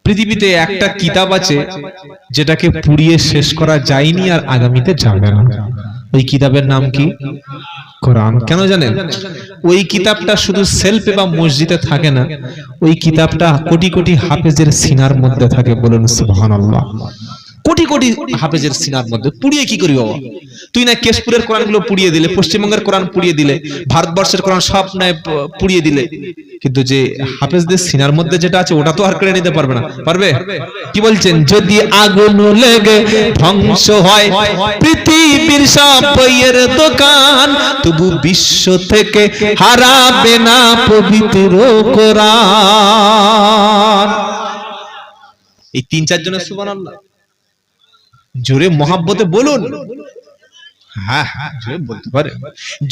পৃথিবীতে একটা কিতাব আছে যেটাকে পুড়িয়ে শেষ করা যায়নি আর আগামীতে যাবে না। ওই কিতাবের নাম কি? কোরআন। কেন জানেন? ওই কিতাবটা শুধু সেলফে বা মসজিদে থাকে না, ওই কিতাবটা কোটি কোটি হাফেজের সিনার মধ্যে থাকে। বলুন সুবহানাল্লাহ। কোটি কোটি হাফেজের সিনার মধ্যে। পুড়িয়ে কি করি বাবা? তুই না কেশপুরের কোরআনগুলো পুড়িয়ে দিলে, পশ্চিমবঙ্গের কোরআন পুড়িয়ে দিলে, ভারতবর্ষের কোরআন সব নয় পুড়িয়ে দিলে, কিন্তু যে হাফেজদের সিনার মধ্যে যেটা আছে ওটা তো আর কেড়ে নিতে পারবে না। পারবে? কি বলছেন? যদি আগুন লেগে ধ্বংস হয় পৃথিবীর সব বইয়ের দোকান, তবু বিশ্ব থেকে হারাবে না পবিত্র কোরআন। এই ৩-৪ জনের সুবহানাল্লাহ জোরে মহাব্বতে বলুন। হ্যাঁ হ্যাঁ জোরে বলতে পারে।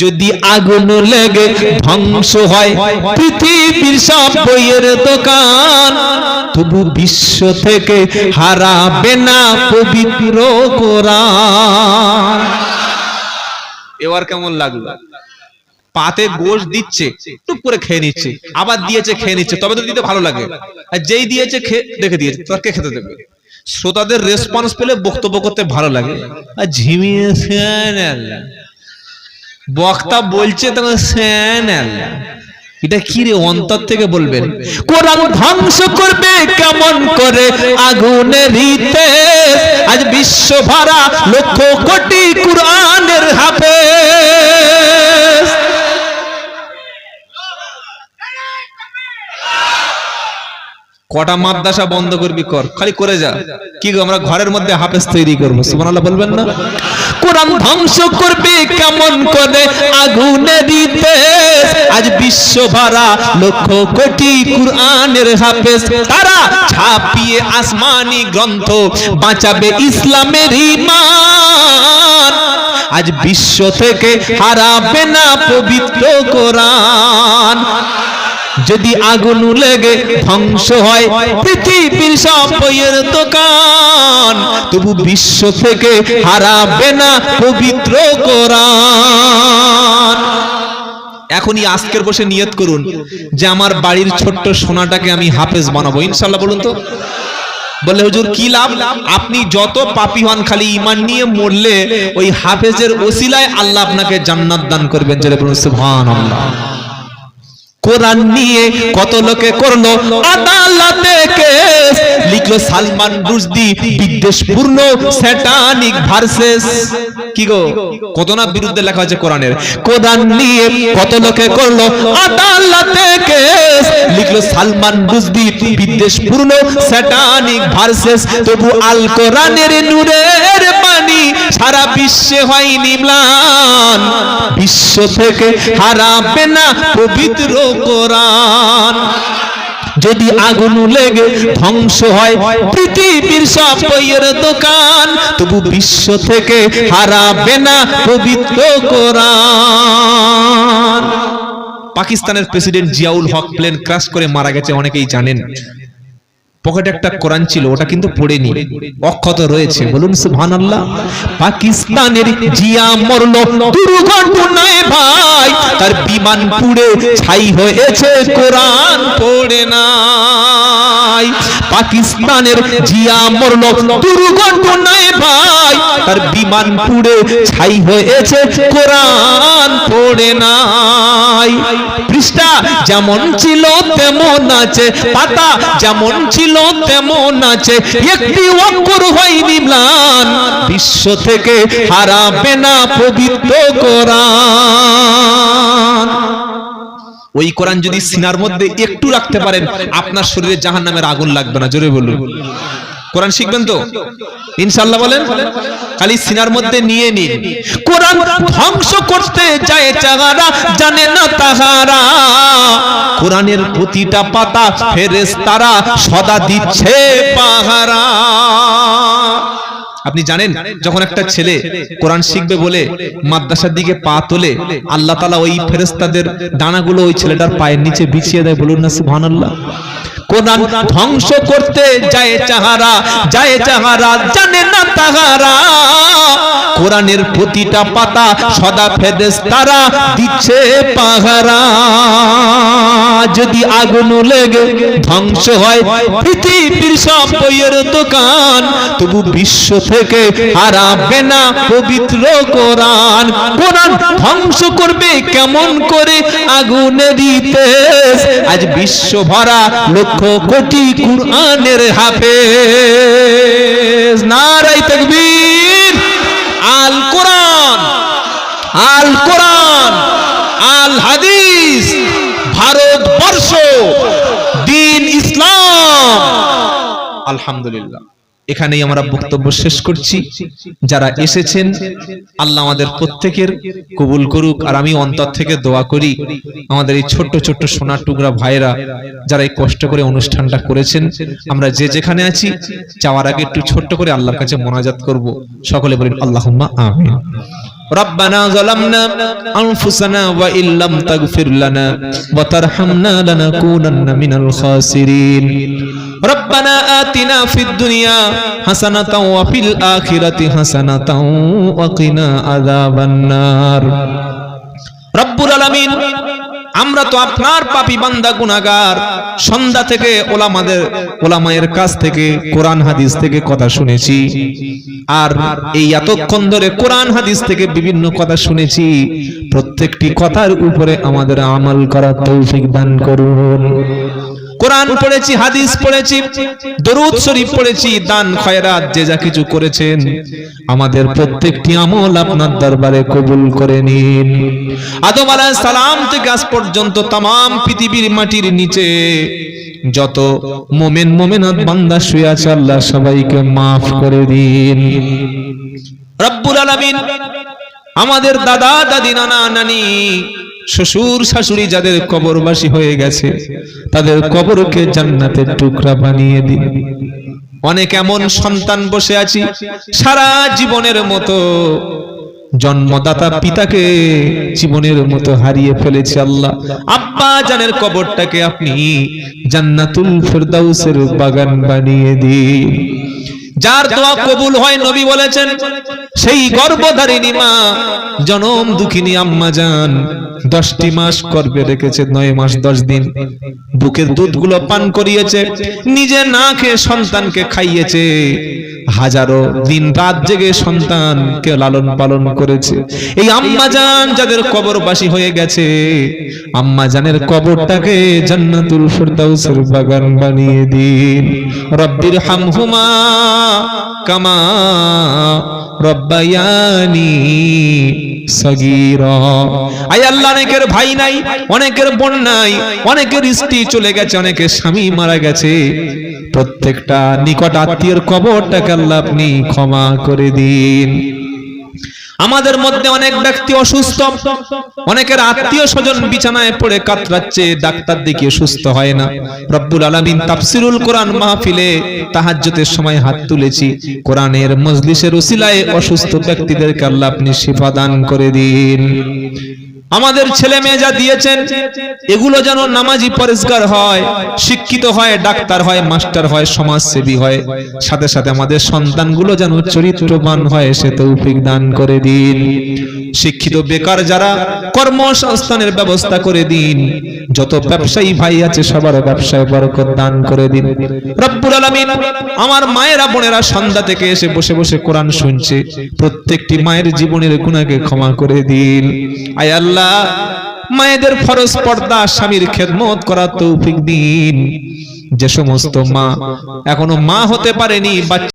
যদি আগুন লেগে ধ্বংস হয় পৃথিবীর সব বইয়ের দোকান, তবু বিশ্ব থেকে হারাবে না পবিত্র কোরআন। এবার কেমন লাগলো? পাতে গোশত দিচ্ছে, টুক করে খেয়ে নিচ্ছে, আবার দিয়েছে খেয়ে নিচ্ছে, তবে তো দিতে ভালো লাগে। আর যেই দিয়েছে দেখে দিয়েছে, তাকে খেতে দেবে। শ্রোতাদের রেসপন্স পেলে বক্তব্য করতে ভালো লাগে। আর ঝিমিয়ে বক্তা বলছে তখন এটা কি রে? অন্তর থেকে বলবেন। কোরআন ধ্বংস করবে কেমন করে আগুনের হিতে, আজ বিশ্ব ভরা লক্ষ কোটি কোরআনের হাফেজ। কটা মাদ্রাসা বন্ধ করবি কর, খালি করে যা। কি গো, আমরা ঘরের মধ্যে হাফেজ তৈরি করবো। সুবহানাল্লাহ বলবেন না? কোরআন ধ্বংস করবে কেমন করে আগুনের দিতে, আজ বিশ্ব ভরা লক্ষ কোটি কোরআনের হাফেজ। তারা ছাপিয়ে আসমানি গ্রন্থ বাঁচাবে ইসলামের ঈমান, আজ বিশ্ব থেকে হারাবে না পবিত্র কোরআন। যদি আগুন লেগে ধ্বংস হয় পৃথিবীর সব বইয়ের দোকান, তবু বিশ্ব থেকে হারাবে না পবিত্র কোরআন। এখনই আজকের বসে নিয়ত করুন যে আমার বাড়ির ছোট্ট সোনাটাকে আমি হাফেজ বানাবো, ইনশাআল্লাহ। বলুন তো। বলে হুজুর কি লাভ? আপনি যত পাপী হন, খালি ঈমান নিয়ে মরলে ওই হাফেজের ওসিলায় আল্লাহ আপনাকে জান্নাত দান করবেন। যারা বলুন সুবহানাল্লাহ। কোরআন নিয়ে কত লোকে করলো আদালতে কেস, লিখলো সালমান রুশদি বিদ্বেষপূর্ণ স্যাটানিক ভার্সেস। কি গো, কত না বিরুদ্ধে লেখা আছে কোরআনের। কোরআন নিয়ে কত লোকে করলো আদালতে কেস, লিখলো সালমান রুশদি বিদ্বেষপূর্ণ স্যাটানিক ভার্সেস। তবু আল কোরআনের নূরের বাণী সারা বিশ্বে হয়নি ম্লান, বিশ্ব থেকে হারাবে না পবিত্র কোরআন। যদি আগুন লেগে ধ্বংস হয় পৃথিবীর সব বইয়ের দোকান, তবু বিশ্ব থেকে হারাবে না পবিত্র কোরআন। পাকিস্তানের প্রেসিডেন্ট জিয়াউল হক প্লেন ক্র্যাশ করে মারা গেছে, অনেকেই জানেন। পকেটে একটা কোরআন ছিল, ওটা কিন্তু পড়েনি, অক্ষত রয়েছে। বলুন সুবহানাল্লাহ। পাকিস্তানের জিয়া মরল দুর্ঘটনায় ভাই, তার বিমান পুড়ে ছাই হয়েছে, কোরআন পড়ে নাই। পাকিস্তানের জিয়া মরল দুর্ঘটনায় ভাই, তার বিমান পুড়ে ছাই হয়েছে, কোরআন পড়ে নাই। পৃষ্ঠা যেমন ছিল তেমন আছে, পাতা যেমন ছিল তেমন আছে, একটি অক্ষর হয়নি ম্লান, বিশ্ব থেকে হারাবে না পবিত্র কোরআন। ওই কোরআন যদি সিনার মধ্যে একটু রাখতে পারেন, আপনার শরীরে জাহান্নামের আগুন লাগবে না। জোরে বলুন। কোরআন শিখবেন তো ইনশাআল্লাহ? বলেন। খালি সিনার মধ্যে নিয়ে নিন। কোরআন ধ্বংস করতে যায় যারা, জানে না তাহারা, কোরআনের প্রতিটা পাতা ফেরেশতারা সদা দিচ্ছে পাহারা। আপনি জানেন, যখন একটা ছেলে কোরআন শিখবে বলে মাদ্রাসার দিকে পা তোলে, আল্লাহ তাআলা ওই ফেরেশতাদের দানাগুলো ওই ছেলেটার পায়ের নিচে বিছিয়ে দেয়। বলুন না সুবহানাল্লাহ। কোরআন ধ্বংস করতে যায় যাহারা, জানে না তাহারা, কোরআনের প্রতিটা পাতা সদা ফেরেশতারা দিচ্ছে পাহারা। যদি আগুন লেগে ধ্বংস হয় পৃথিবীর সব বইয়ের দোকান, তবু বিশ্ব থেকে হারাবে না পবিত্র কোরআন। কোরআন ধ্বংস করবে কেমন করে আগুনে দিতে, আজ বিশ্ব ভরা লক্ষ কোটি কোরআনের হাফেজ। নারে তাকবীর। আল কোরআন, আল কোরআন, আল হাদিস, ভারতবর্ষ, দ্বীন ইসলাম। আলহামদুলিল্লাহ, এখানেই আমরা বক্তব্য শেষ করছি। যারা এসেছেন আল্লাহ আমাদের প্রত্যেকের কবুল করুক। আর আমি অন্তর থেকে দোয়া করি আমাদের এই ছোট্ট ছোট্ট সোনার টুকরা ভাইরা যারা এই কষ্ট করে অনুষ্ঠানটা করেছেন, আমরা যে যেখানে আছি যাওয়ার আগে একটু ছোট্ট করে আল্লাহর কাছে মোনাজাত করব। সকলে বলেন আল্লাহুম্মা আমিন। ربنا ظلمنا أنفسنا وإن لم تغفر لنا وترحمنا لنكونن من الخاسرين ربنا آتنا في الدنيا حسنة وفي الآخرة حسنة وقنا عذاب النار رب العالمين। আমরা তো আপনার পাপী বান্দা গুনাহগার। সন্ধ্যা থেকে ওলামায়ের কাছ থেকে কোরআন হাদিস থেকে কথা শুনেছি, আর এই এতক্ষণ ধরে কোরআন হাদিস থেকে বিভিন্ন কথা শুনেছি। প্রত্যেকটি কথার উপরে আমাদের আমল করার তৌফিক দান করুন। কোরআন পড়েছি, হাদিস পড়েছি, দরুদ শরীফ পড়েছি, দান খয়রাত যে যা কিছু করেছেন আমাদের প্রত্যেকটি আমল আপনার দরবারে কবুল করে নিন। আদম আলাইহিস সালাম থেকে আজ পর্যন্ত तमाम পৃথিবীর মাটির নিচে যত মুমিন মুমিনাত বান্দা শুয়ে আছে আল্লাহ সবাইকে maaf করে দিন। রব্বুল আলামিন আমাদের দাদা দাদি নানা নানি শ্বশুর শাশুড়ি যাদের কবরবাসী হয়ে গেছে তাদের কবরকে জান্নাতের টুকরা বানিয়ে দিন। অনেক এমন সন্তান বসে আছি সারা জীবনের মতো জন্মদাতা পিতাকে জীবনের মতো হারিয়ে ফেলেছে। আল্লাহ আব্বা জানের কবরটাকে আপনি জান্নাতুল ফেরদাউসের বাগান বানিয়ে দিন। যার দোয়া কবুল হয় নবী বলেছেন সেই গর্ভধারিণী মা জনম দুঃখিনী আম্মা জান 10টি মাস গর্ভে রেখেছে, 9 মাস 10 দিন বুকের দুধগুলো পান করিয়েছে, নিজে না খেয়ে সন্তানকে খাইয়েছে, হাজারো দিন রাত জেগে সন্তানকে লালন পালন করেছে। এই আম্মা জান যাদের কবরবাসী হয়ে গেছে আম্মা জানের কবরটাকে জান্নাতুল ফেরদাউসের বাগান বানিয়ে দিন। রব্বির হামহুমা কামা রব্বায়ানি সগীরা। আয় আল্লাহ, অনেকের ভাই নাই, অনেকের বোন নাই, অনেকের স্ত্রী চলে গেছে, অনেকের স্বামী মারা গেছে। প্রত্যেকটা নিকট আত্মীয়ের কবরটাকে আল্লাহ আপনি ক্ষমা করে দিন। আমাদের মধ্যে অনেক ব্যক্তি অসুস্থ, অনেকের আত্মীয় স্বজন বিছানায় পড়ে কাতরাচ্ছে, ডাক্তার দেখিয়ে সুস্থ হয় না। রব্বুল আলামিন তাফসিরুল কোরআন মাহফিলে তাহাজ্জুদের সময় হাত তুলেছি, কোরআনের মজলিসের উসিলায় অসুস্থ ব্যক্তিদেরকে আল্লাহ আপনি শিফা দান করে দিন। আমাদের ছেলে মেয়ে যা দিয়েছেন এগুলো যেন নামাজি পরেজগার হয়, শিক্ষিত হয়, ডাক্তার হয়, মাস্টার হয়, সমাজসেবী হয়, সাথে সাথে আমাদের সন্তানগুলো যেন চরিত্রবান হয় সে তৌফিক দান করে দিন। শিক্ষিত বেকার যারা কর্মসংস্থানের ব্যবস্থা করে দিন। যত ব্যবসায়ী ভাই আছে সবার ব্যবসায় বরকত দান করে দিন। রব্বুল আলামিন আমার মায়েরা বোনেরা সন্ধ্যা থেকে এসে বসে বসে কোরআন শুনছে, প্রত্যেকটি মায়ের জীবনের গুনাহকে ক্ষমা করে দিন। আয় আল্লাহ, মায়েদের ফরজ পর্দা স্বামীর খেদমত করার তৌফিক দিন। যে সমস্ত মা এখনো মা হতে পারেনি,